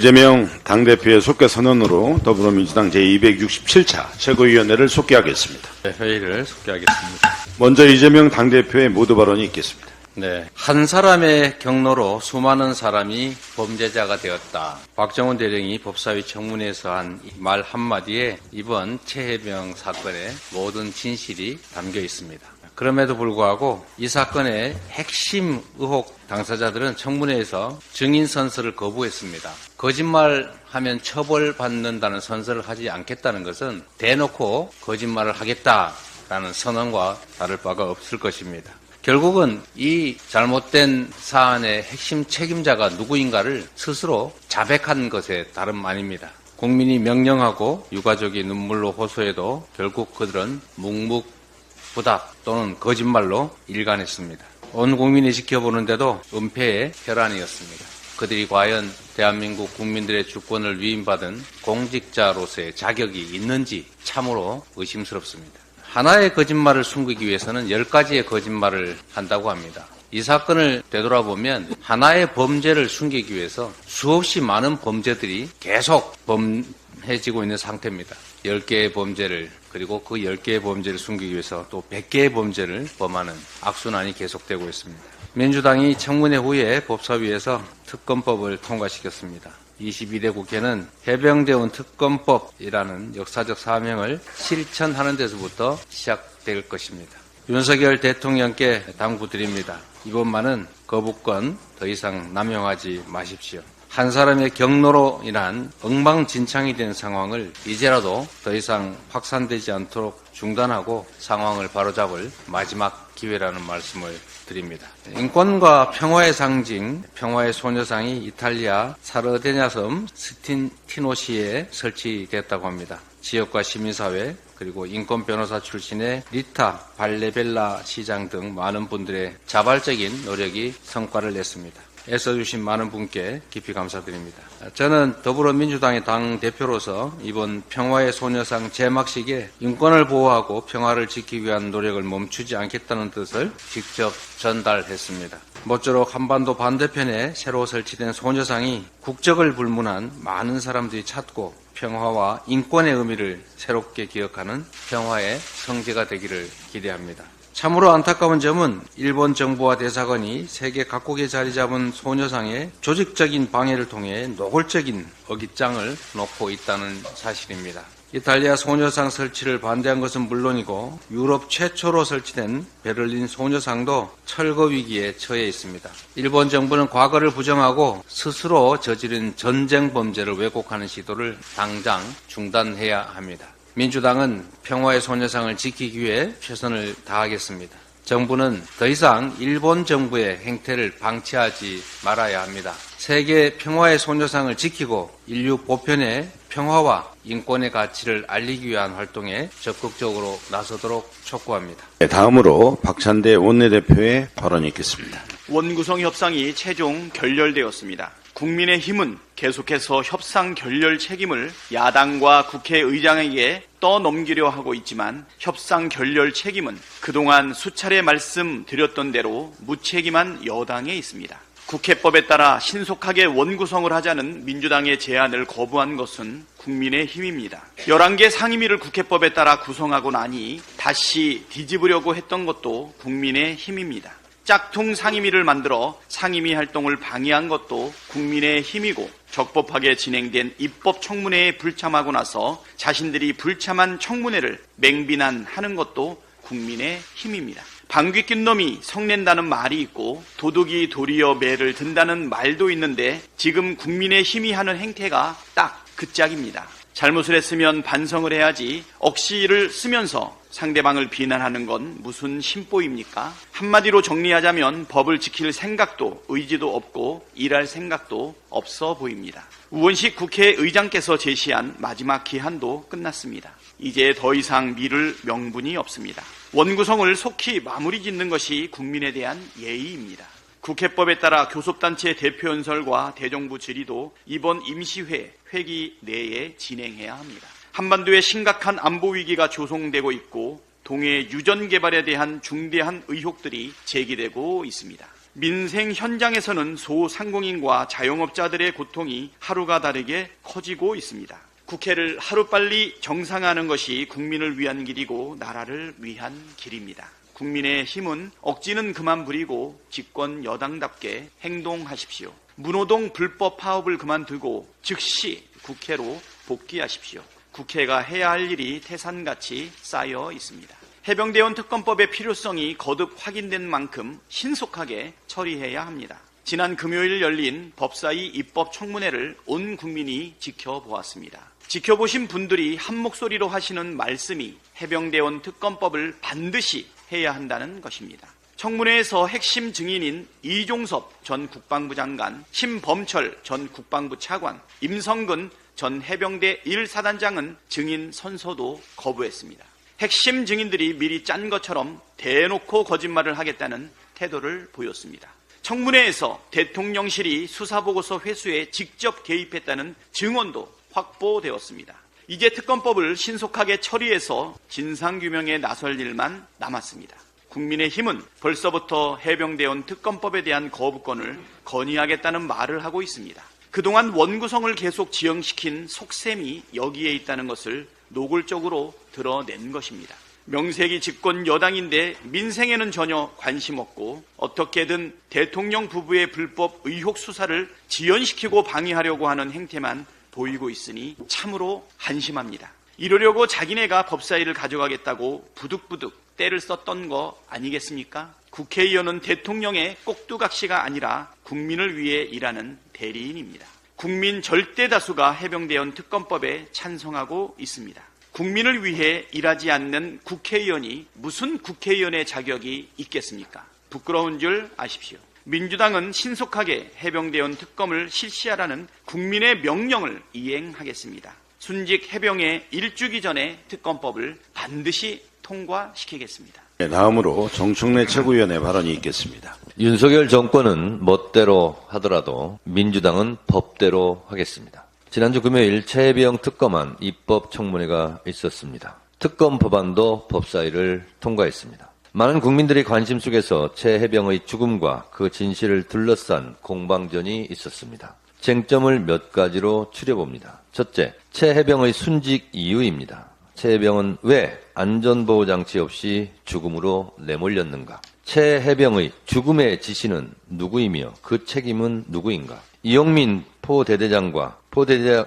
이재명 당대표의 속개 선언으로 더불어민주당 제267차 최고위원회를 속개하겠습니다. 네, 회의를 속개하겠습니다. 먼저 이재명 당대표의 모두 발언이 있겠습니다. 네, 한 사람의 경로로 수많은 사람이 범죄자가 되었다. 박정훈 대령이 법사위 청문회에서 한 말 한마디에 이번 최혜병 사건의 모든 진실이 담겨 있습니다. 그럼에도 불구하고 이 사건의 핵심 의혹 당사자들은 청문회에서 증인 선서를 거부했습니다. 거짓말하면 처벌받는다는 선서를 하지 않겠다는 것은 대놓고 거짓말을 하겠다라는 선언과 다를 바가 없을 것입니다. 결국은 이 잘못된 사안의 핵심 책임자가 누구인가를 스스로 자백한 것에 다름 아닙니다. 국민이 명령하고 유가족이 눈물로 호소해도 결국 그들은 묵묵부답 또는 거짓말로 일관했습니다. 온 국민이 지켜보는데도 은폐의 혈안이었습니다. 그들이 과연 대한민국 국민들의 주권을 위임받은 공직자로서의 자격이 있는지 참으로 의심스럽습니다. 하나의 거짓말을 숨기기 위해서는 10가지의 거짓말을 한다고 합니다. 이 사건을 되돌아보면 하나의 범죄를 숨기기 위해서 수없이 많은 범죄들이 계속 범해지고 있는 상태입니다. 10개의 범죄를 그리고 그 10개의 범죄를 숨기기 위해서 또 100개의 범죄를 범하는 악순환이 계속되고 있습니다. 민주당이 청문회 후에 법사위에서 특검법을 통과시켰습니다. 22대 국회는 해병대원 특검법이라는 역사적 사명을 실천하는 데서부터 시작될 것입니다. 윤석열 대통령께 당부드립니다. 이번만은 거부권 더 이상 남용하지 마십시오. 한 사람의 경로로 인한 엉망진창이 된 상황을 이제라도 더 이상 확산되지 않도록 중단하고 상황을 바로잡을 마지막 기회라는 말씀을 드립니다. 인권과 평화의 상징, 평화의 소녀상이 이탈리아 사르데냐 섬 스틴티노시에 설치됐다고 합니다. 지역과 시민사회 그리고 인권 변호사 출신의 리타 발레벨라 시장 등 많은 분들의 자발적인 노력이 성과를 냈습니다. 애써주신 많은 분께 깊이 감사드립니다. 저는 더불어민주당의 당대표로서 이번 평화의 소녀상 제막식에 인권을 보호하고 평화를 지키기 위한 노력을 멈추지 않겠다는 뜻을 직접 전달했습니다. 모쪼록 한반도 반대편에 새로 설치된 소녀상이 국적을 불문한 많은 사람들이 찾고 평화와 인권의 의미를 새롭게 기억하는 평화의 성지가 되기를 기대합니다. 참으로 안타까운 점은 일본 정부와 대사관이 세계 각국에 자리 잡은 소녀상의 조직적인 방해를 통해 노골적인 어깃장을 놓고 있다는 사실입니다. 이탈리아 소녀상 설치를 반대한 것은 물론이고 유럽 최초로 설치된 베를린 소녀상도 철거 위기에 처해 있습니다. 일본 정부는 과거를 부정하고 스스로 저지른 전쟁 범죄를 왜곡하는 시도를 당장 중단해야 합니다. 민주당은 평화의 소녀상을 지키기 위해 최선을 다하겠습니다. 정부는 더 이상 일본 정부의 행태를 방치하지 말아야 합니다. 세계 평화의 소녀상을 지키고 인류 보편의 평화와 인권의 가치를 알리기 위한 활동에 적극적으로 나서도록 촉구합니다. 다음으로 박찬대 원내대표의 발언이 있겠습니다. 원구성 협상이 최종 결렬되었습니다. 국민의힘은 계속해서 협상 결렬 책임을 야당과 국회의장에게 떠넘기려 하고 있지만 협상 결렬 책임은 그동안 수차례 말씀드렸던 대로 무책임한 여당에 있습니다. 국회법에 따라 신속하게 원구성을 하자는 민주당의 제안을 거부한 것은 국민의힘입니다. 11개 상임위를 국회법에 따라 구성하고 나니 다시 뒤집으려고 했던 것도 국민의힘입니다. 짝퉁 상임위를 만들어 상임위 활동을 방해한 것도 국민의힘이고 적법하게 진행된 입법청문회에 불참하고 나서 자신들이 불참한 청문회를 맹비난하는 것도 국민의힘입니다. 방귀 낀 놈이 성낸다는 말이 있고 도둑이 도리어 매를 든다는 말도 있는데 지금 국민의힘이 하는 행태가 딱 그 짝입니다. 잘못을 했으면 반성을 해야지 억지를 쓰면서 상대방을 비난하는 건 무슨 심보입니까? 한마디로 정리하자면 법을 지킬 생각도 의지도 없고 일할 생각도 없어 보입니다. 우원식 국회의장께서 제시한 마지막 기한도 끝났습니다. 이제 더 이상 미룰 명분이 없습니다. 원구성을 속히 마무리 짓는 것이 국민에 대한 예의입니다. 국회법에 따라 교섭단체 대표연설과 대정부 질의도 이번 임시회 회기 내에 진행해야 합니다. 한반도에 심각한 안보 위기가 조성되고 있고 동해 유전 개발에 대한 중대한 의혹들이 제기되고 있습니다. 민생 현장에서는 소상공인과 자영업자들의 고통이 하루가 다르게 커지고 있습니다. 국회를 하루빨리 정상화하는 것이 국민을 위한 길이고 나라를 위한 길입니다. 국민의 힘은 억지는 그만 부리고 집권 여당답게 행동하십시오. 문호동 불법 파업을 그만두고 즉시 국회로 복귀하십시오. 국회가 해야 할 일이 태산같이 쌓여 있습니다. 해병대원 특검법의 필요성이 거듭 확인된 만큼 신속하게 처리해야 합니다. 지난 금요일 열린 법사위 입법청문회를 온 국민이 지켜보았습니다. 지켜보신 분들이 한 목소리로 하시는 말씀이 해병대원 특검법을 반드시 해야 한다는 것입니다. 청문회에서 핵심 증인인 이종섭 전 국방부 장관, 심범철 전 국방부 차관, 임성근 전 해병대 1사단장은 증인 선서도 거부했습니다. 핵심 증인들이 미리 짠 것처럼 대놓고 거짓말을 하겠다는 태도를 보였습니다. 청문회에서 대통령실이 수사보고서 회수에 직접 개입했다는 증언도 확보되었습니다. 이제 특검법을 신속하게 처리해서 진상규명에 나설 일만 남았습니다. 국민의힘은 벌써부터 해병대원 특검법에 대한 거부권을 건의하겠다는 말을 하고 있습니다. 그동안 원구성을 계속 지연시킨 속셈이 여기에 있다는 것을 노골적으로 드러낸 것입니다. 명색이 집권 여당인데 민생에는 전혀 관심 없고 어떻게든 대통령 부부의 불법 의혹 수사를 지연시키고 방해하려고 하는 행태만 보이고 있으니 참으로 한심합니다. 이러려고 자기네가 법사위를 가져가겠다고 부득부득 때를 썼던 거 아니겠습니까? 국회의원은 대통령의 꼭두각시가 아니라 국민을 위해 일하는 대리인입니다. 국민 절대 다수가 해병대원 특검법에 찬성하고 있습니다. 국민을 위해 일하지 않는 국회의원이 무슨 국회의원의 자격이 있겠습니까? 부끄러운 줄 아십시오. 민주당은 신속하게 해병대원 특검을 실시하라는 국민의 명령을 이행하겠습니다. 순직 해병에 일주기 전에 특검법을 반드시 통과시키겠습니다. 네, 다음으로 정청래 최고위원의 발언이 있겠습니다. 윤석열 정권은 멋대로 하더라도 민주당은 법대로 하겠습니다. 지난주 금요일 최혜병 특검안 입법 청문회가 있었습니다. 특검 법안도 법사위를 통과했습니다. 많은 국민들의 관심 속에서 최혜병의 죽음과 그 진실을 둘러싼 공방전이 있었습니다. 쟁점을 몇 가지로 추려봅니다. 첫째, 최혜병의 순직 이유입니다. 최혜병은 왜 안전보호장치 없이 죽음으로 내몰렸는가? 최혜병의 죽음의 지시는 누구이며 그 책임은 누구인가? 이용민 포대대장과 포대대장의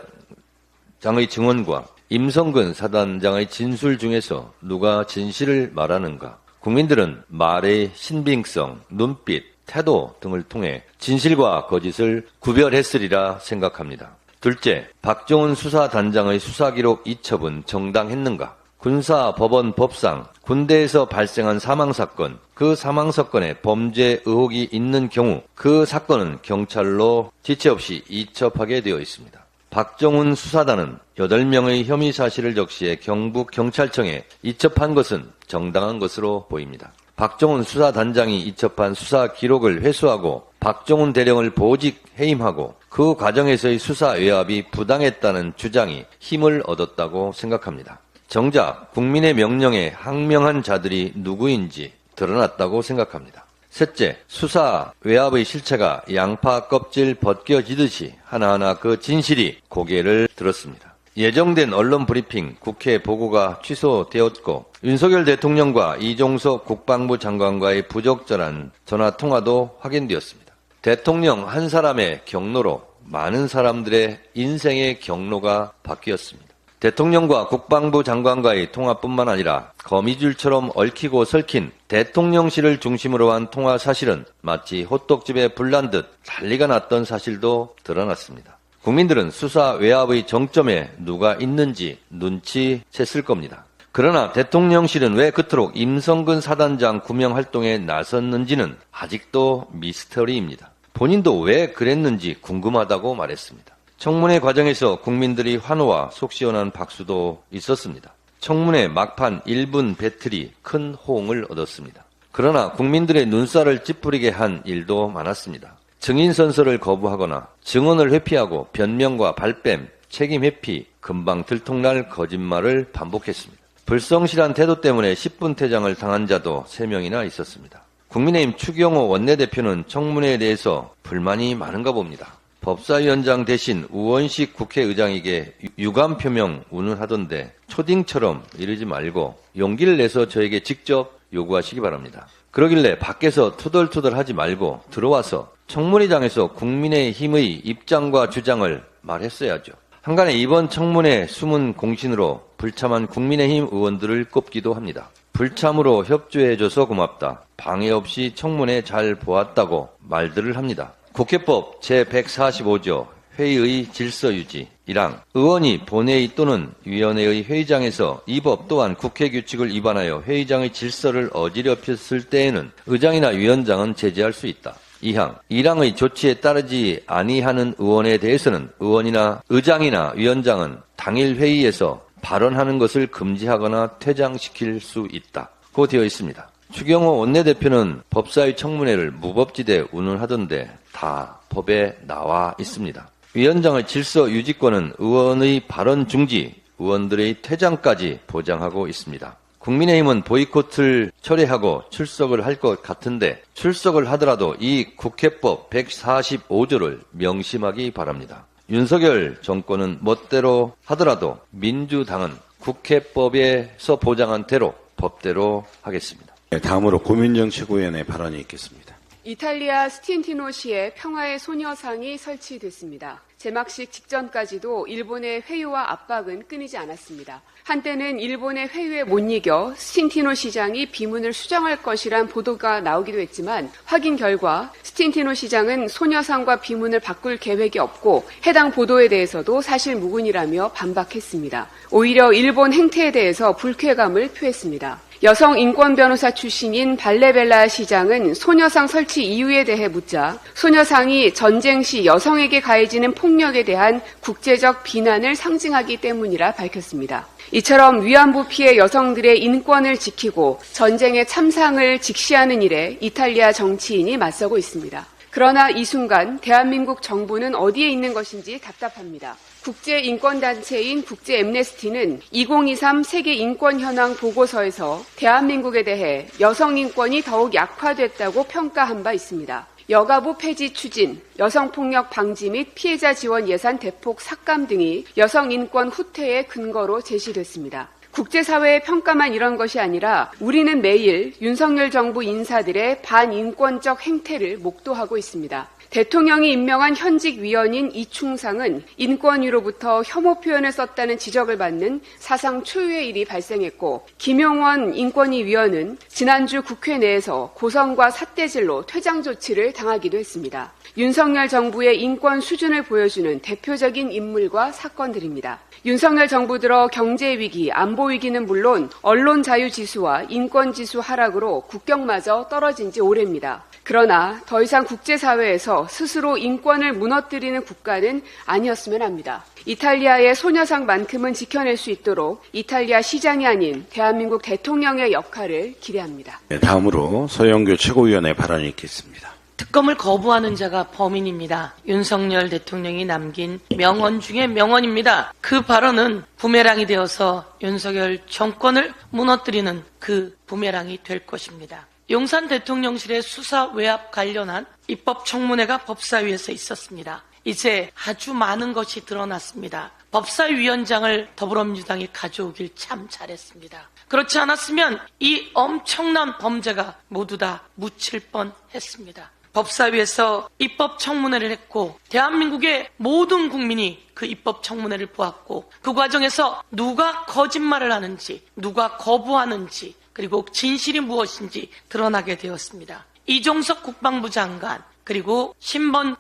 증언과 임성근 사단장의 진술 중에서 누가 진실을 말하는가? 국민들은 말의 신빙성, 눈빛, 태도 등을 통해 진실과 거짓을 구별했으리라 생각합니다. 둘째, 박정훈 수사단장의 수사기록 이첩은 정당했는가? 군사법원 법상 군대에서 발생한 사망사건, 그 사망사건에 범죄 의혹이 있는 경우 그 사건은 경찰로 지체 없이 이첩하게 되어 있습니다. 박정훈 수사단은 8명의 혐의 사실을 적시해 경북경찰청에 이첩한 것은 정당한 것으로 보입니다. 박정훈 수사단장이 이첩한 수사 기록을 회수하고 박정훈 대령을 보직 해임하고 그 과정에서의 수사 외압이 부당했다는 주장이 힘을 얻었다고 생각합니다. 정작 국민의 명령에 항명한 자들이 누구인지 드러났다고 생각합니다. 셋째, 수사 외압의 실체가 양파 껍질 벗겨지듯이 하나하나 그 진실이 고개를 들었습니다. 예정된 언론 브리핑, 국회 보고가 취소되었고 윤석열 대통령과 이종석 국방부 장관과의 부적절한 전화통화도 확인되었습니다. 대통령 한 사람의 경로로 많은 사람들의 인생의 경로가 바뀌었습니다. 대통령과 국방부 장관과의 통화뿐만 아니라 거미줄처럼 얽히고 설킨 대통령실을 중심으로 한 통화 사실은 마치 호떡집에 불난 듯 난리가 났던 사실도 드러났습니다. 국민들은 수사 외압의 정점에 누가 있는지 눈치챘을 겁니다. 그러나 대통령실은 왜 그토록 임성근 사단장 구명 활동에 나섰는지는 아직도 미스터리입니다. 본인도 왜 그랬는지 궁금하다고 말했습니다. 청문회 과정에서 국민들이 환호와 속 시원한 박수도 있었습니다. 청문회 막판 1분 배틀이 큰 호응을 얻었습니다. 그러나 국민들의 눈살을 찌푸리게 한 일도 많았습니다. 증인 선서를 거부하거나 증언을 회피하고 변명과 발뺌, 책임 회피, 금방 들통날 거짓말을 반복했습니다. 불성실한 태도 때문에 10분 퇴장을 당한 자도 3명이나 있었습니다. 국민의힘 추경호 원내대표는 청문회에 대해서 불만이 많은가 봅니다. 법사위원장 대신 우원식 국회의장에게 유감 표명 운운하던데 초딩처럼 이러지 말고 용기를 내서 저에게 직접 요구하시기 바랍니다. 그러길래 밖에서 투덜투덜하지 말고 들어와서 청문회장에서 국민의힘의 입장과 주장을 말했어야죠. 한간에 이번 청문회 숨은 공신으로 불참한 국민의힘 의원들을 꼽기도 합니다. 불참으로 협조해줘서 고맙다. 방해 없이 청문회 잘 보았다고 말들을 합니다. 국회법 제145조 회의의 질서 유지 1항 의원이 본회의 또는 위원회의 회의장에서 이 법 또한 국회 규칙을 위반하여 회의장의 질서를 어지럽혔을 때에는 의장이나 위원장은 제재할 수 있다. 2항 1항의 조치에 따르지 아니하는 의원에 대해서는 의장이나 위원장은 당일 회의에서 발언하는 것을 금지하거나 퇴장시킬 수 있다. 고 되어 있습니다. 추경호 원내대표는 법사위 청문회를 무법지대 운운하던데 다 법에 나와 있습니다. 위원장의 질서 유지권은 의원의 발언 중지, 의원들의 퇴장까지 보장하고 있습니다. 국민의힘은 보이콧을 철회하고 출석을 할 것 같은데 출석을 하더라도 이 국회법 145조를 명심하기 바랍니다. 윤석열 정권은 멋대로 하더라도 민주당은 국회법에서 보장한 대로 법대로 하겠습니다. 다음으로 고민정 최고위원의 발언이 있겠습니다. 이탈리아 스틴티노시에 평화의 소녀상이 설치됐습니다. 제막식 직전까지도 일본의 회유와 압박은 끊이지 않았습니다. 한때는 일본의 회유에 못 이겨 스틴티노 시장이 비문을 수정할 것이란 보도가 나오기도 했지만 확인 결과 스틴티노 시장은 소녀상과 비문을 바꿀 계획이 없고 해당 보도에 대해서도 사실 무근이라며 반박했습니다. 오히려 일본 행태에 대해서 불쾌감을 표했습니다. 여성 인권 변호사 출신인 발레벨라 시장은 소녀상 설치 이유에 대해 묻자 소녀상이 전쟁 시 여성에게 가해지는 폭력에 대한 국제적 비난을 상징하기 때문이라 밝혔습니다. 이처럼 위안부 피해 여성들의 인권을 지키고 전쟁의 참상을 직시하는 일에 이탈리아 정치인이 맞서고 있습니다. 그러나 이 순간 대한민국 정부는 어디에 있는 것인지 답답합니다. 국제인권단체인 국제엠네스티는 2023 세계인권현황 보고서에서 대한민국에 대해 여성인권이 더욱 약화됐다고 평가한 바 있습니다. 여가부 폐지 추진, 여성폭력 방지 및 피해자 지원 예산 대폭 삭감 등이 여성인권 후퇴의 근거로 제시됐습니다. 국제사회의 평가만 이런 것이 아니라 우리는 매일 윤석열 정부 인사들의 반인권적 행태를 목도하고 있습니다. 대통령이 임명한 현직 위원인 이충상은 인권위로부터 혐오 표현을 썼다는 지적을 받는 사상 초유의 일이 발생했고 김용원 인권위 위원은 지난주 국회 내에서 고성과 삿대질로 퇴장 조치를 당하기도 했습니다. 윤석열 정부의 인권 수준을 보여주는 대표적인 인물과 사건들입니다. 윤석열 정부 들어 경제위기, 안보위기는 물론 언론 자유 지수와 인권 지수 하락으로 국격마저 떨어진 지 오래입니다. 그러나 더 이상 국제사회에서 스스로 인권을 무너뜨리는 국가는 아니었으면 합니다. 이탈리아의 소녀상만큼은 지켜낼 수 있도록 이탈리아 시장이 아닌 대한민국 대통령의 역할을 기대합니다. 다음으로 서영교 최고위원의 발언이 있겠습니다. 특검을 거부하는 자가 범인입니다. 윤석열 대통령이 남긴 명언 중에 명언입니다. 그 발언은 부메랑이 되어서 윤석열 정권을 무너뜨리는 그 부메랑이 될 것입니다. 용산 대통령실의 수사 외압 관련한 입법 청문회가 법사위에서 있었습니다. 이제 아주 많은 것이 드러났습니다. 법사위원장을 더불어민주당이 가져오길 참 잘했습니다. 그렇지 않았으면 이 엄청난 범죄가 모두 다 묻힐 뻔했습니다. 법사위에서 입법 청문회를 했고 대한민국의 모든 국민이 그 입법 청문회를 보았고 그 과정에서 누가 거짓말을 하는지 누가 거부하는지 그리고 진실이 무엇인지 드러나게 되었습니다. 이종석 국방부 장관 그리고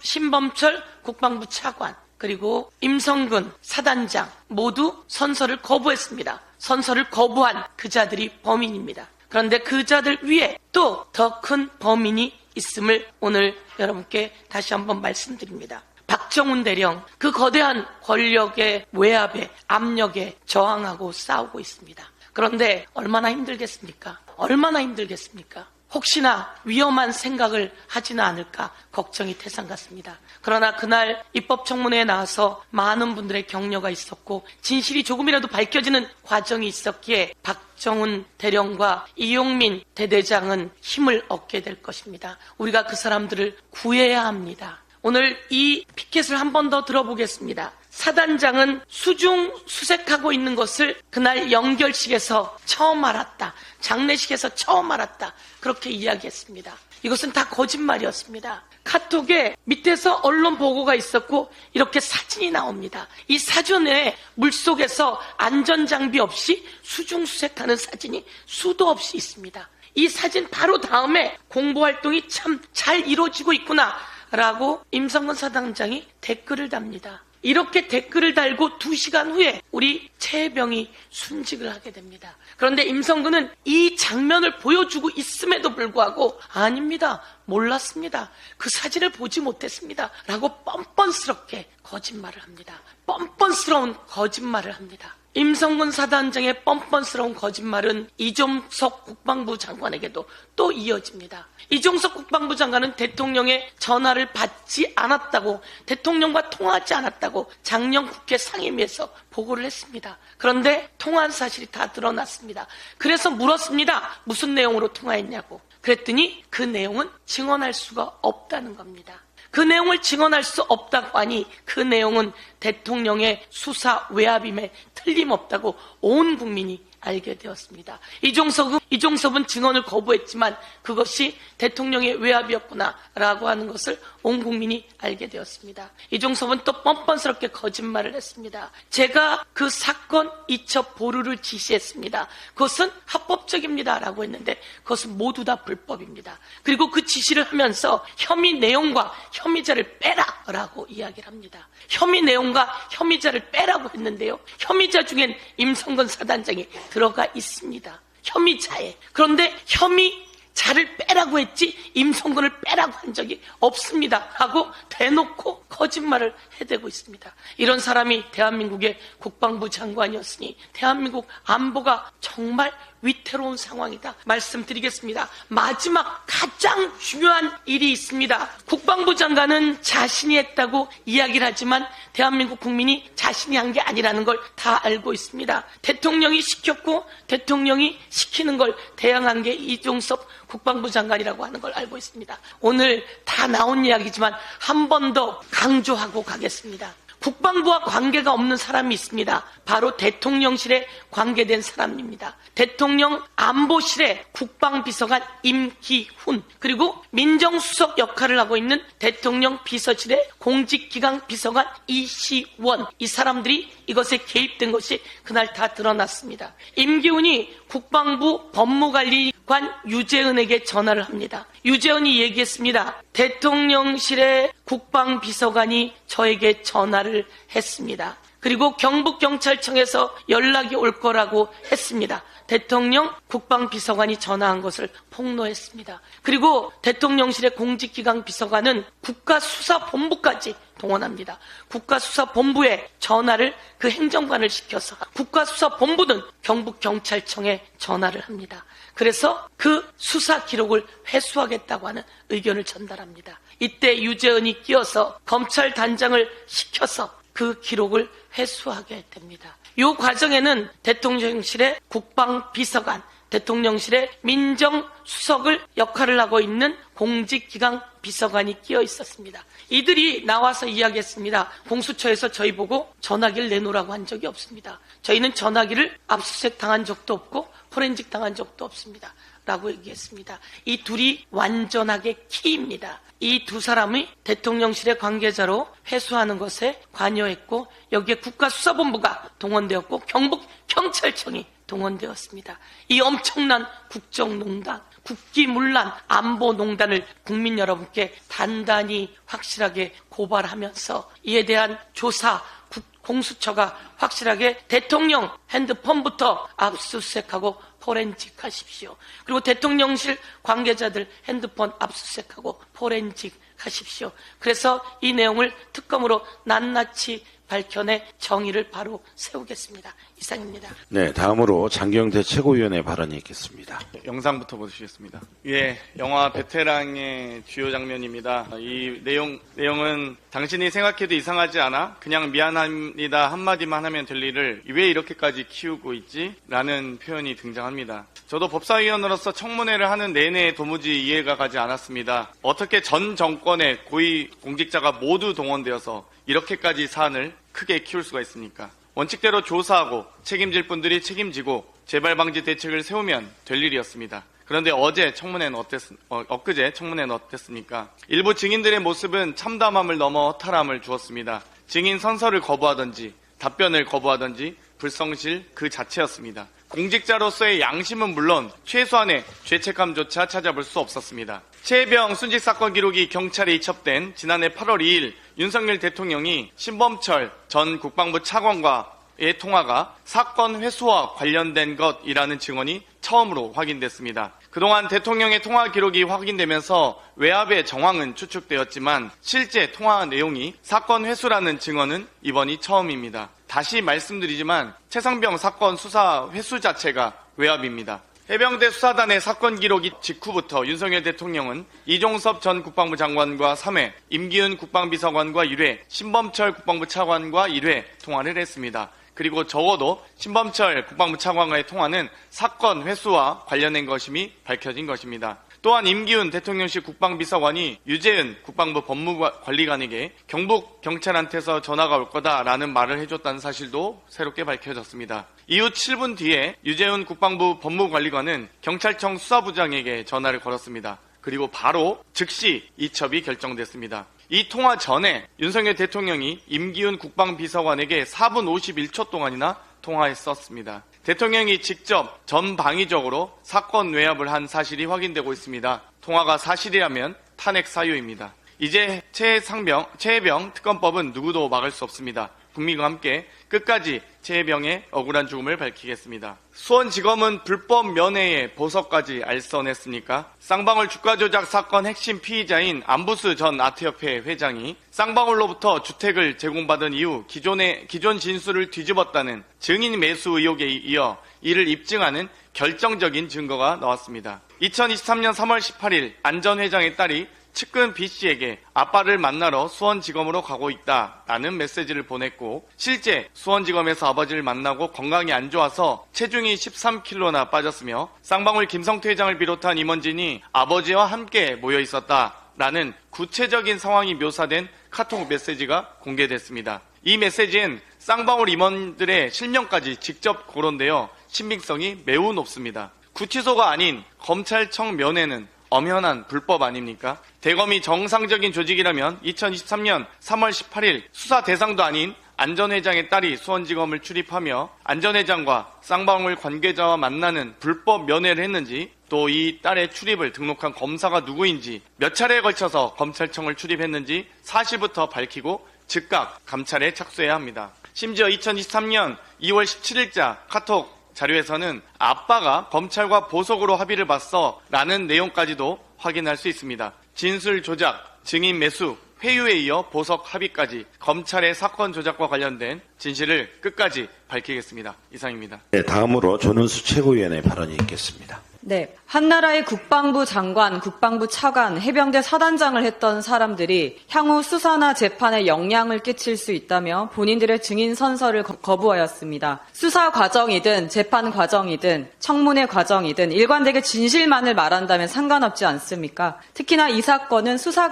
신범철 국방부 차관 그리고 임성근 사단장 모두 선서를 거부했습니다. 선서를 거부한 그 자들이 범인입니다. 그런데 그 자들 위에 또 더 큰 범인이 있음을 오늘 여러분께 다시 한번 말씀드립니다. 박정훈 대령 그 거대한 권력의 외압에 압력에 저항하고 싸우고 있습니다. 그런데 얼마나 힘들겠습니까? 얼마나 힘들겠습니까? 혹시나 위험한 생각을 하지는 않을까 걱정이 태산 같습니다. 그러나 그날 입법청문회에 나와서 많은 분들의 격려가 있었고 진실이 조금이라도 밝혀지는 과정이 있었기에 박정훈 대령과 이용민 대대장은 힘을 얻게 될 것입니다. 우리가 그 사람들을 구해야 합니다. 오늘 이 피켓을 한 번 더 들어보겠습니다. 사단장은 수중 수색하고 있는 것을 그날 연결식에서 처음 알았다. 장례식에서 처음 알았다. 그렇게 이야기했습니다. 이것은 다 거짓말이었습니다. 카톡에 밑에서 언론 보고가 있었고 이렇게 사진이 나옵니다. 이 사진에 물속에서 안전장비 없이 수중 수색하는 사진이 수도 없이 있습니다. 이 사진 바로 다음에 공보활동이 참 잘 이루어지고 있구나 라고 임성근 사단장이 댓글을 답니다. 이렇게 댓글을 달고 2시간 후에 우리 최혜병이 순직을 하게 됩니다. 그런데 임성근은 이 장면을 보여주고 있음에도 불구하고 아닙니다. 몰랐습니다. 그 사진을 보지 못했습니다. 라고 뻔뻔스럽게 거짓말을 합니다. 뻔뻔스러운 거짓말을 합니다. 임성근 사단장의 뻔뻔스러운 거짓말은 이종석 국방부 장관에게도 또 이어집니다. 이종석 국방부 장관은 대통령의 전화를 받지 않았다고, 대통령과 통화하지 않았다고 작년 국회 상임위에서 보고를 했습니다. 그런데 통화한 사실이 다 드러났습니다. 그래서 물었습니다. 무슨 내용으로 통화했냐고. 그랬더니 그 내용은 증언할 수가 없다는 겁니다. 그 내용을 증언할 수 없다고 하니 그 내용은 대통령의 수사 외압임에 틀림없다고 온 국민이 알게 되었습니다. 이종섭은 증언을 거부했지만 그것이 대통령의 외압이었구나라고 하는 것을 온 국민이 알게 되었습니다. 이종섭은 또 뻔뻔스럽게 거짓말을 했습니다. 제가 그 사건 이첩 보류를 지시했습니다. 그것은 합법적입니다라고 했는데 그것은 모두 다 불법입니다. 그리고 그 지시를 하면서 혐의 내용과 혐의자를 빼라라고 이야기를 합니다. 혐의 내용과 혐의자를 빼라고 했는데요. 혐의자 중엔 임성근 사단장이 들어가 있습니다. 혐의자에. 그런데 혐의자를 빼라고 했지 임성근을 빼라고 한 적이 없습니다. 하고 대놓고 거짓말을 해대고 있습니다. 이런 사람이 대한민국의 국방부 장관이었으니 대한민국 안보가 정말 위태로운 상황이다 말씀드리겠습니다. 마지막 가장 중요한 일이 있습니다. 국방부 장관은 자신이 했다고 이야기를 하지만 대한민국 국민이 자신이 한 게 아니라는 걸 다 알고 있습니다. 대통령이 시켰고 대통령이 시키는 걸 대항한 게 이종섭 국방부 장관이라고 하는 걸 알고 있습니다. 오늘 다 나온 이야기지만 한 번 더 강조하고 가겠습니다. 국방부와 관계가 없는 사람이 있습니다. 바로 대통령실에 관계된 사람입니다. 대통령 안보실의 국방비서관 임기훈, 그리고 민정수석 역할을 하고 있는 대통령 비서실의 공직기강 비서관 이시원, 이 사람들이 이것에 개입된 것이 그날 다 드러났습니다. 임기훈이 국방부 법무관리관 유재은에게 전화를 합니다. 유재은이 얘기했습니다. 대통령실의 국방비서관이 저에게 전화를 했습니다. 그리고 경북경찰청에서 연락이 올 거라고 했습니다. 대통령 국방비서관이 전화한 것을 폭로했습니다. 그리고 대통령실의 공직기강 비서관은 국가수사본부까지 동원합니다. 국가수사본부에 전화를 그 행정관을 시켜서 국가수사본부는 경북경찰청에 전화를 합니다. 그래서 그 수사 기록을 회수하겠다고 하는 의견을 전달합니다. 이때 유재은이 끼어서 검찰단장을 시켜서 그 기록을 회수하게 됩니다. 이 과정에는 대통령실의 국방비서관, 대통령실의 민정수석을 역할을 하고 있는 공직기강 비서관이 끼어 있었습니다. 이들이 나와서 이야기했습니다. 공수처에서 저희 보고 전화기를 내놓으라고 한 적이 없습니다. 저희는 전화기를 압수수색 당한 적도 없고 포렌식 당한 적도 없습니다. 라고 얘기했습니다. 이 둘이 완전하게 키입니다. 이 두 사람이 대통령실의 관계자로 회수하는 것에 관여했고 여기에 국가수사본부가 동원되었고 경북경찰청이 동원되었습니다. 이 엄청난 국정농단, 국기문란, 안보농단을 국민 여러분께 단단히 확실하게 고발하면서 이에 대한 조사, 공수처가 확실하게 대통령 핸드폰부터 압수수색하고 포렌식 하십시오. 그리고 대통령실 관계자들 핸드폰 압수수색하고 포렌식 하십시오. 그래서 이 내용을 특검으로 낱낱이 밝혀내 정의를 바로 세우겠습니다. 이상입니다. 네, 다음으로 장경태 최고위원의 발언이 있겠습니다. 영상부터 보시겠습니다. 예, 영화 베테랑의 주요 장면입니다. 이 내용은 당신이 생각해도 이상하지 않아? 그냥 미안합니다 한마디만 하면 될 일을 왜 이렇게까지 키우고 있지? 라는 표현이 등장합니다. 저도 법사위원으로서 청문회를 하는 내내 도무지 이해가 가지 않았습니다. 어떻게 전 정권의 고위 공직자가 모두 동원되어서 이렇게까지 사안을 크게 키울 수가 있습니까? 원칙대로 조사하고 책임질 분들이 책임지고 재발 방지 대책을 세우면 될 일이었습니다. 그런데 엊그제 청문회는 어땠습니까? 일부 증인들의 모습은 참담함을 넘어 허탈함을 주었습니다. 증인 선서를 거부하든지 답변을 거부하든지 불성실 그 자체였습니다. 공직자로서의 양심은 물론 최소한의 죄책감조차 찾아볼 수 없었습니다. 최혜병 순직 사건 기록이 경찰에 이첩된 지난해 8월 2일 윤석열 대통령이 신범철 전 국방부 차관과의 통화가 사건 회수와 관련된 것이라는 증언이 처음으로 확인됐습니다. 그동안 대통령의 통화 기록이 확인되면서 외압의 정황은 추측되었지만 실제 통화 내용이 사건 회수라는 증언은 이번이 처음입니다. 다시 말씀드리지만 최상병 사건 수사 회수 자체가 외압입니다. 해병대 수사단의 사건 기록이 직후부터 윤석열 대통령은 이종섭 전 국방부 장관과 3회, 임기훈 국방비서관과 1회, 신범철 국방부 차관과 1회 통화를 했습니다. 그리고 적어도 신범철 국방부 차관과의 통화는 사건 회수와 관련된 것임이 밝혀진 것입니다. 또한 임기훈 대통령실 국방비서관이 유재은 국방부 법무관리관에게 경북 경찰한테서 전화가 올 거다라는 말을 해줬다는 사실도 새롭게 밝혀졌습니다. 이후 7분 뒤에 유재은 국방부 법무관리관은 경찰청 수사부장에게 전화를 걸었습니다. 그리고 바로 즉시 이첩이 결정됐습니다. 이 통화 전에 윤석열 대통령이 임기훈 국방비서관에게 4분 51초 동안이나 통화했었습니다. 대통령이 직접 전방위적으로 사건 외압을 한 사실이 확인되고 있습니다. 통화가 사실이라면 탄핵 사유입니다. 이제 최혜병 특검법은 누구도 막을 수 없습니다. 국민과 함께 끝까지 최혜병의 억울한 죽음을 밝히겠습니다. 수원지검은 불법 면회에 보석까지 알선했습니까? 쌍방울 주가 조작 사건 핵심 피의자인 안부수 전 아트협회 회장이 쌍방울로부터 주택을 제공받은 이후 기존 진술을 뒤집었다는 증인 매수 의혹에 이어 이를 입증하는 결정적인 증거가 나왔습니다. 2023년 3월 18일 안 전 회장의 딸이 측근 B씨에게 아빠를 만나러 수원지검으로 가고 있다라는 메시지를 보냈고 실제 수원지검에서 아버지를 만나고 건강이 안 좋아서 체중이 13kg나 빠졌으며 쌍방울 김성태 회장을 비롯한 임원진이 아버지와 함께 모여 있었다라는 구체적인 상황이 묘사된 카톡 메시지가 공개됐습니다. 이 메시지엔 쌍방울 임원들의 실명까지 직접 거론되어 신빙성이 매우 높습니다. 구치소가 아닌 검찰청 면회는 엄연한 불법 아닙니까? 대검이 정상적인 조직이라면 2023년 3월 18일 수사 대상도 아닌 안 전 회장의 딸이 수원지검을 출입하며 안 전 회장과 쌍방울 관계자와 만나는 불법 면회를 했는지 또 이 딸의 출입을 등록한 검사가 누구인지 몇 차례에 걸쳐서 검찰청을 출입했는지 사실부터 밝히고 즉각 감찰에 착수해야 합니다. 심지어 2023년 2월 17일자 카톡 자료에서는 아빠가 검찰과 보석으로 합의를 봤어 라는 내용까지도 확인할 수 있습니다. 진술 조작, 증인 매수, 회유에 이어 보석 합의까지 검찰의 사건 조작과 관련된 진실을 끝까지 밝히겠습니다. 이상입니다. 네, 다음으로 전은수 최고위원의 발언이 있겠습니다. 네. 한나라의 국방부 장관, 국방부 차관, 해병대 사단장을 했던 사람들이 향후 수사나 재판에 영향을 끼칠 수 있다며 본인들의 증인 선서를 거부하였습니다. 수사 과정이든 재판 과정이든 청문회 과정이든 일관되게 진실만을 말한다면 상관없지 않습니까? 특히나 이 사건은 수사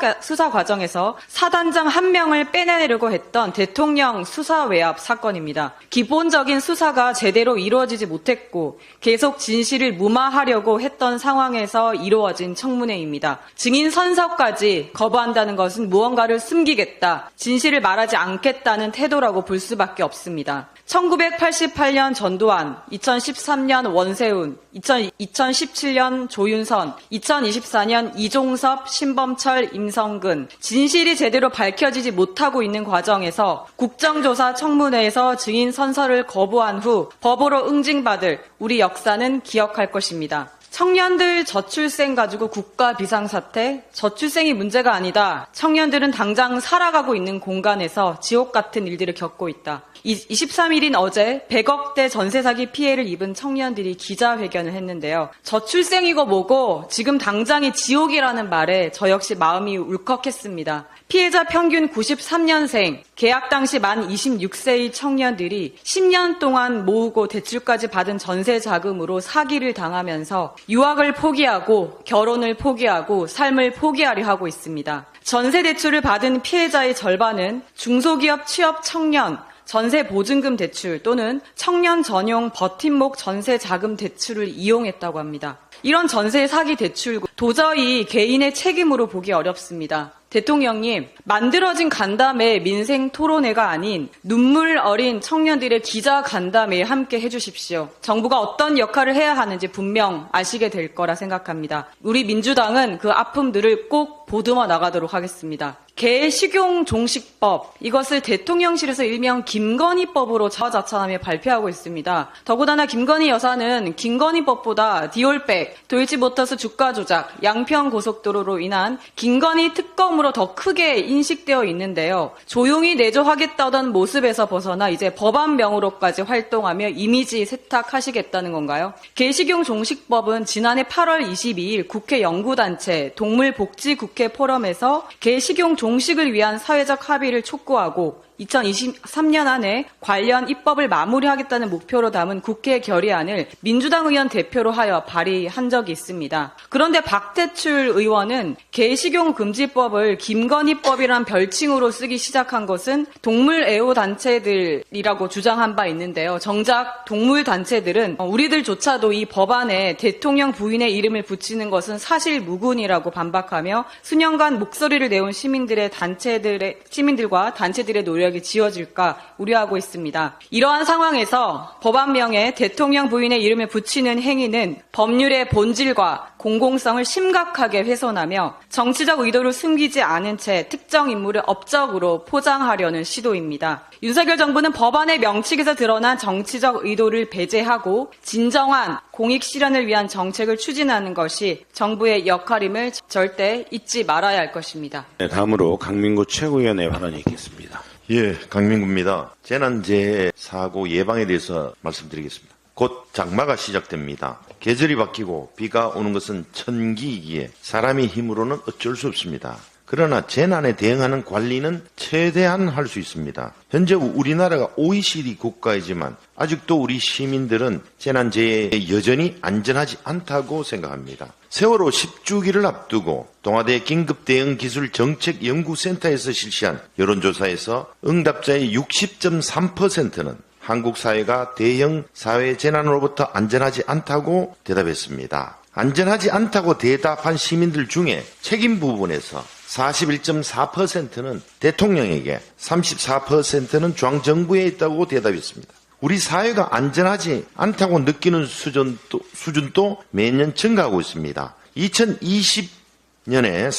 과정에서 사단장 한 명을 빼내려고 했던 대통령 수사 외압 사건입니다. 기본적인 수사가 제대로 이루어지지 못했고 계속 진실을 무마하려고 했던 상황에서 이루어진 청문회입니다. 증인 선서까지 거부한다는 것은 무언가를 숨기겠다, 진실을 말하지 않겠다는 태도라고 볼 수밖에 없습니다. 1988년 전두환, 2013년 원세훈, 2017년 조윤선, 2024년 이종섭, 신범철, 임성근, 진실이 제대로 밝혀지지 못하고 있는 과정에서 국정조사 청문회에서 증인 선서를 거부한 후 법으로 응징받을 우리 역사는 기억할 것입니다. 청년들 저출생 가지고 국가 비상사태, 저출생이 문제가 아니다. 청년들은 당장 살아가고 있는 공간에서 지옥 같은 일들을 겪고 있다. 23일인 어제 100억대 전세 사기 피해를 입은 청년들이 기자회견을 했는데요. 저출생이고 뭐고 지금 당장이 지옥이라는 말에 저 역시 마음이 울컥했습니다. 피해자 평균 93년생, 계약 당시 만 26세의 청년들이 10년 동안 모으고 대출까지 받은 전세 자금으로 사기를 당하면서 유학을 포기하고 결혼을 포기하고 삶을 포기하려 하고 있습니다. 전세 대출을 받은 피해자의 절반은 중소기업 취업 청년, 전세 보증금 대출 또는 청년 전용 버팀목 전세 자금 대출을 이용했다고 합니다. 이런 전세 사기 대출 도저히 개인의 책임으로 보기 어렵습니다. 대통령님, 만들어진 간담회 민생 토론회가 아닌 눈물 어린 청년들의 기자 간담회에 함께 해주십시오. 정부가 어떤 역할을 해야 하는지 분명 아시게 될 거라 생각합니다. 우리 민주당은 그 아픔들을 꼭 보듬어 나가도록 하겠습니다. 개식용 종식법, 이것을 대통령실에서 일명 김건희법으로 자화자찬하며 발표하고 있습니다. 더군다나 김건희 여사는 김건희법보다 디올백, 도이치모터스 주가 조작, 양평 고속도로로 인한 김건희 특검으로 더 크게 인식되어 있는데요. 조용히 내조하겠다던 모습에서 벗어나 이제 법안명으로까지 활동하며 이미지 세탁하시겠다는 건가요? 개식용 종식법은 지난해 8월 22일 국회 연구단체 동물복지국회 포럼에서 개식용 종식을 위한 사회적 합의를 촉구하고 2023년 안에 관련 입법을 마무리하겠다는 목표로 담은 국회 결의안을 민주당 의원 대표로 하여 발의한 적이 있습니다. 그런데 박대출 의원은 개식용 금지법을 김건희법이란 별칭으로 쓰기 시작한 것은 동물애호단체들이라고 주장한 바 있는데요. 정작 동물단체들은 우리들조차도 이 법안에 대통령 부인의 이름을 붙이는 것은 사실 무근이라고 반박하며 수년간 목소리를 내온 시민들과 단체들의 노력이 지어질까 우려하고 있습니다. 이러한 상황에서 법안명에 대통령 부인의 이름을 붙이는 행위는 법률의 본질과 공공성을 심각하게 훼손하며 정치적 의도를 숨기지 않은 채 특정 인물을 업적으로 포장하려는 시도입니다. 윤석열 정부는 법안의 명칙에서 드러난 정치적 의도를 배제하고 진정한 공익 실현을 위한 정책을 추진하는 것이 정부의 역할임을 절대 잊지 말아야 할 것입니다. 네, 다음으로 강민구 최고위원의 발언이 있겠습니다. 예, 강민구입니다. 재난재해 사고 예방에 대해서 말씀드리겠습니다. 곧 장마가 시작됩니다. 계절이 바뀌고 비가 오는 것은 천기이기에 사람의 힘으로는 어쩔 수 없습니다. 그러나 재난에 대응하는 관리는 최대한 할 수 있습니다. 현재 우리나라가 OECD 국가이지만 아직도 우리 시민들은 재난재해에 여전히 안전하지 않다고 생각합니다. 세월호 10주기를 앞두고 동아대 긴급대응기술정책연구센터에서 실시한 여론조사에서 응답자의 60.3%는 한국 사회가 대형 사회 재난으로부터 안전하지 않다고 대답했습니다. 안전하지 않다고 대답한 시민들 중에 책임 부분에서 41.4%는 대통령에게, 34%는 중앙정부에 있다고 대답했습니다. 우리 사회가 안전하지 않다고 느끼는 수준도 매년 증가하고 있습니다. 2020년에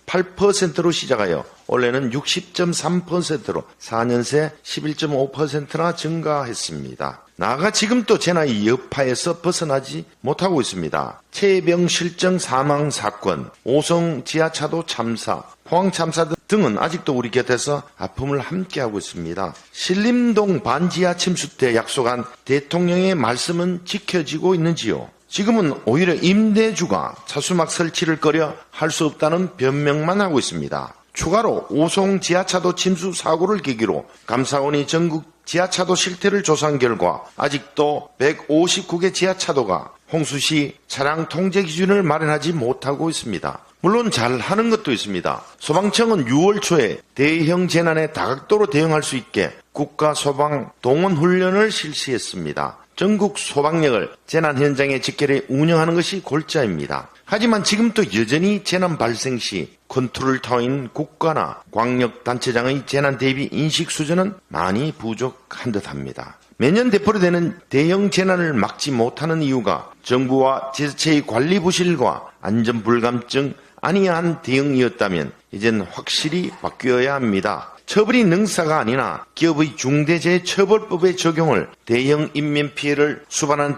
48.8%로 시작하여 올해는 60.3%로 4년 새 11.5%나 증가했습니다. 나아가 지금 또 재난의 여파에서 벗어나지 못하고 있습니다. 체해병 실정 사망 사건, 오송 지하차도 참사, 포항 참사 등은 아직도 우리 곁에서 아픔을 함께하고 있습니다. 신림동 반지하 침수 때 약속한 대통령의 말씀은 지켜지고 있는지요? 지금은 오히려 임대주가 차수막 설치를 꺼려 할 수 없다는 변명만 하고 있습니다. 추가로 오송 지하차도 침수 사고를 계기로 감사원이 전국 지하차도 실태를 조사한 결과 아직도 159개 지하차도가 홍수시 차량 통제 기준을 마련하지 못하고 있습니다. 물론 잘하는 것도 있습니다. 소방청은 6월 초에 대형 재난에 다각도로 대응할 수 있게 국가 소방 동원 훈련을 실시했습니다. 전국 소방력을 재난 현장에 직결해 운영하는 것이 골자입니다. 하지만 지금도 여전히 재난 발생 시 컨트롤타워인 국가나 광역단체장의 재난 대비 인식 수준은 많이 부족한 듯합니다. 매년 되풀이되는 대형 재난을 막지 못하는 이유가 정부와 지자체의 관리 부실과 안전 불감증 아니한 대응이었다면 이젠 확실히 바뀌어야 합니다. 처벌이 능사가 아니나 기업의 중대재해처벌법의 적용을 대형 인명피해를 수반한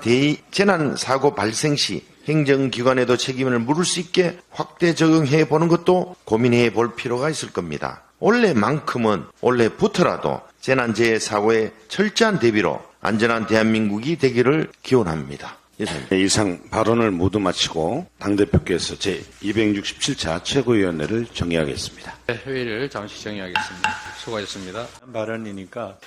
재난사고 발생 시 행정기관에도 책임을 물을 수 있게 확대 적용해 보는 것도 고민해 볼 필요가 있을 겁니다. 올해부터라도 재난재해 사고에 철저한 대비로 안전한 대한민국이 되기를 기원합니다. 이상입니다. 이상 발언을 모두 마치고 당대표께서 제267차 최고위원회를 정의하겠습니다. 회의를 잠시 정의하겠습니다. 수고하셨습니다. 발언이니까.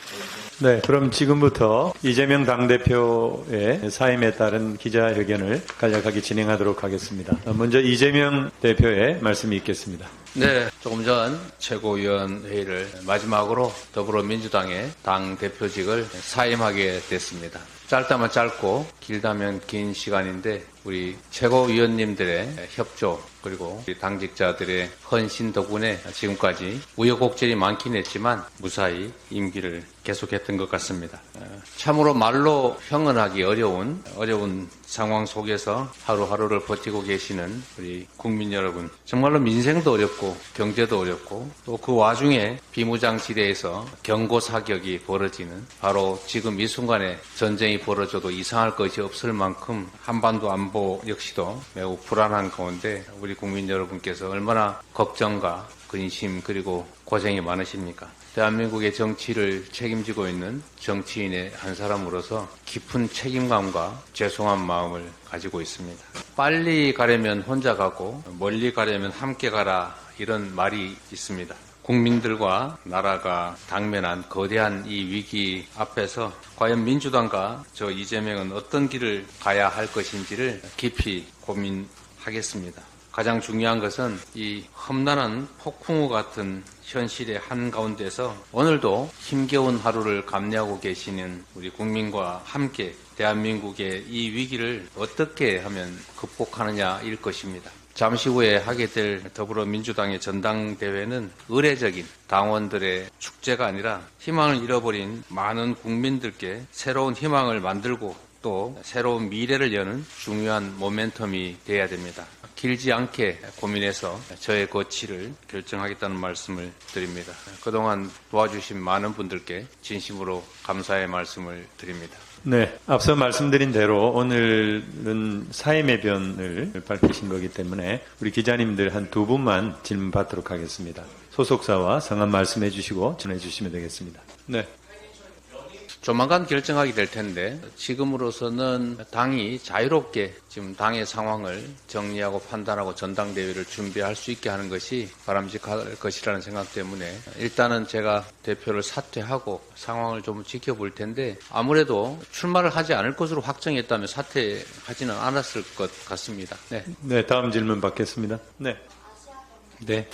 네, 그럼 지금부터 이재명 당대표의 사임에 따른 기자회견을 간략하게 진행하도록 하겠습니다. 먼저 이재명 대표의 말씀이 있겠습니다. 네, 조금 전 최고위원회의를 마지막으로 더불어민주당의 당대표직을 사임하게 됐습니다. 짧다면 짧고 길다면 긴 시간인데 우리 최고위원님들의 협조 그리고 우리 당직자들의 헌신 덕분에 지금까지 우여곡절이 많긴 했지만 무사히 임기를 계속했던 것 같습니다. 참으로 말로 형언하기 어려운 상황 속에서 하루하루를 버티고 계시는 우리 국민 여러분, 정말로 민생도 어렵고 경제도 어렵고 또 그 와중에 비무장지대에서 경고 사격이 벌어지는 바로 지금 이 순간에 전쟁이 벌어져도 이상할 것이 없을 만큼 한반도 안보 역시도 매우 불안한 가운데 우리 국민 여러분께서 얼마나 걱정과 근심 그리고 고생이 많으십니까? 대한민국의 정치를 책임지고 있는 정치인의 한 사람으로서 깊은 책임감과 죄송한 마음을 가지고 있습니다. 빨리 가려면 혼자 가고 멀리 가려면 함께 가라 이런 말이 있습니다. 국민들과 나라가 당면한 거대한 이 위기 앞에서 과연 민주당과 저 이재명은 어떤 길을 가야 할 것인지를 깊이 고민하겠습니다. 가장 중요한 것은 이 험난한 폭풍우 같은 현실의 한가운데서 오늘도 힘겨운 하루를 감내하고 계시는 우리 국민과 함께 대한민국의 이 위기를 어떻게 하면 극복하느냐일 것입니다. 잠시 후에 하게 될 더불어민주당의 전당대회는 의례적인 당원들의 축제가 아니라 희망을 잃어버린 많은 국민들께 새로운 희망을 만들고 또 새로운 미래를 여는 중요한 모멘텀이 돼야 됩니다. 길지 않게 고민해서 저의 거취를 결정하겠다는 말씀을 드립니다. 그동안 도와주신 많은 분들께 진심으로 감사의 말씀을 드립니다. 네, 앞서 말씀드린 대로 오늘은 사임의 변을 밝히신 거기 때문에 우리 기자님들 한 두 분만 질문 받도록 하겠습니다. 소속사와 성함 말씀해 주시고 전해 주시면 되겠습니다. 네. 조만간 결정하게 될 텐데 지금으로서는 당이 자유롭게 지금 당의 상황을 정리하고 판단하고 전당대회를 준비할 수 있게 하는 것이 바람직할 것이라는 생각 때문에 일단은 제가 대표를 사퇴하고 상황을 좀 지켜볼 텐데 아무래도 출마를 하지 않을 것으로 확정했다면 사퇴하지는 않았을 것 같습니다. 네. 네, 다음 질문 받겠습니다. 네. 네.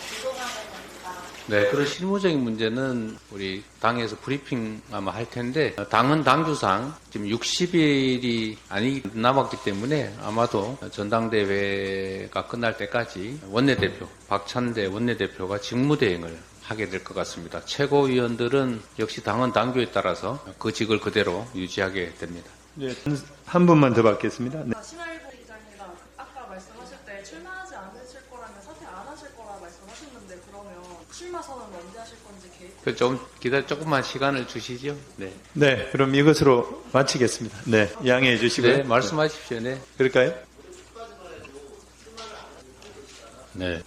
네, 그런 실무적인 문제는 우리 당에서 브리핑 아마 할 텐데 당은 당규상 지금 60일이 아니 남았기 때문에 아마도 전당대회가 끝날 때까지 원내대표 박찬대 원내대표가 직무대행을 하게 될 것 같습니다. 최고위원들은 역시 당은 당규에 따라서 그 직을 그대로 유지하게 됩니다. 네, 한 분만 더 받겠습니다. 네. 신화일보 기자입니다. 아까 말씀하실 때 출마하지 않으실 거라면 사퇴 안 하실 거라 말씀하셨는데 그러면 출마 선언 언제 하실 건지 계획? 좀 조금만 시간을 주시죠. 네. 네, 그럼 이것으로 마치겠습니다. 네, 양해해 주시고요. 네, 말씀하십시오. 네. 그럴까요? 네.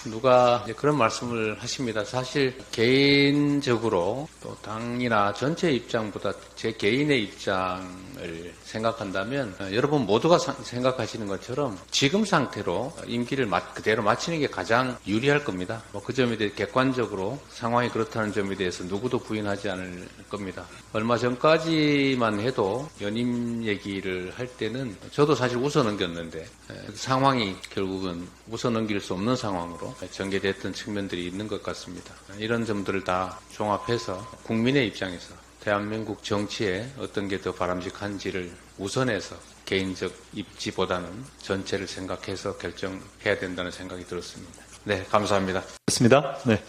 누가 그런 말씀을 하십니다. 사실 개인적으로 또 당이나 전체 입장보다 제 개인의 입장을 생각한다면 여러분 모두가 생각하시는 것처럼 지금 상태로 임기를 그대로 마치는 게 가장 유리할 겁니다. 그 점에 대해 객관적으로 상황이 그렇다는 점에 대해서 누구도 부인하지 않을 겁니다. 얼마 전까지만 해도 연임 얘기를 할 때는 저도 사실 웃어넘겼는데 상황이 결국은 웃어넘길 수 없는 상황으로 전개됐던 측면들이 있는 것 같습니다. 이런 점들을 다 종합해서 국민의 입장에서 대한민국 정치에 어떤 게 더 바람직한지를 우선해서 개인적 입지보다는 전체를 생각해서 결정해야 된다는 생각이 들었습니다. 네, 감사합니다. 그렇습니다. 네.